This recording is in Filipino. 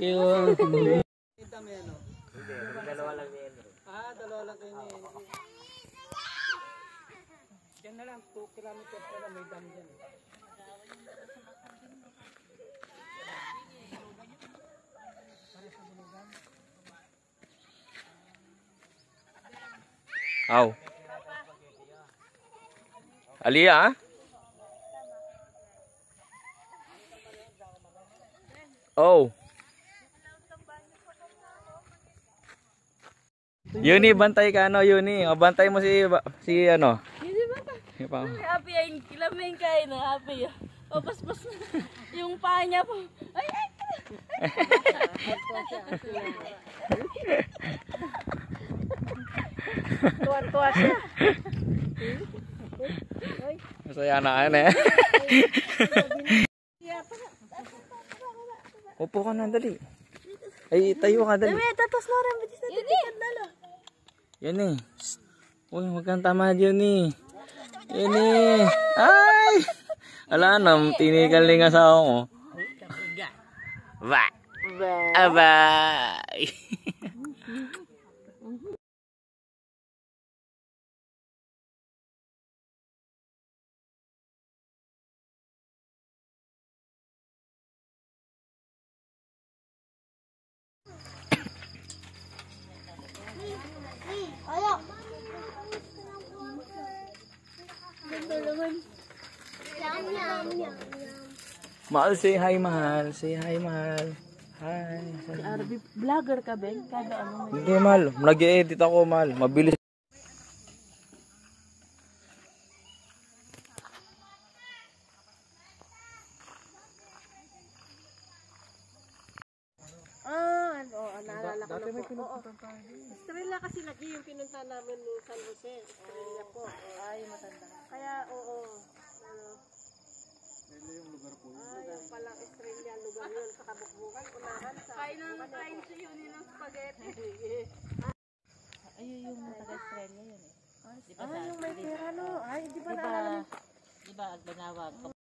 Yung... Dalawa lang ni Henry. Dalawa lang kayo ni Henry. Diyan na lang, 2 kilometers na lang, may dam dyan. Aw. Alia, ah? Oh. Yuni, bantay ka ano, Yuni. O, bantay mo si ano. Yuni, bantay. Happy ay kilamin kayo na happy. O, paspas na. Yung paa niya po. Ay, ay. Tuwa-tuwa siya. Masaya na eh. Upo ka na, dali. Ay, tayo ka, dali. Tatos na rin. Batis natin tikad lalo. Yan eh. Uy, huwag kang tamad yun eh. Yan eh. Ay! Ala nam, tinigal na yung asawa mo. Ba! Abay! Mahal, say hi, mahal. Say hi, mahal. Hi. Vlogger ka, Ben? Kada ano? Hindi, mahal. Nag-i-edit ako, mahal. Mabilis. Naalala ko na po. Estrella kasi lagi yung pinunta namin ni San Jose. Estrella po. Ay, matanda. Kaya, oo. Estrella yung lugar po. Yung palang Estrella lugar yun. Sa Kabukbukan, unahan sa... Kain siya yun ng spaghetti. Ayun yung taga-Estrella yun eh. Yung may pera no. Ay, di ba naalala? Di ba, Agbanawag?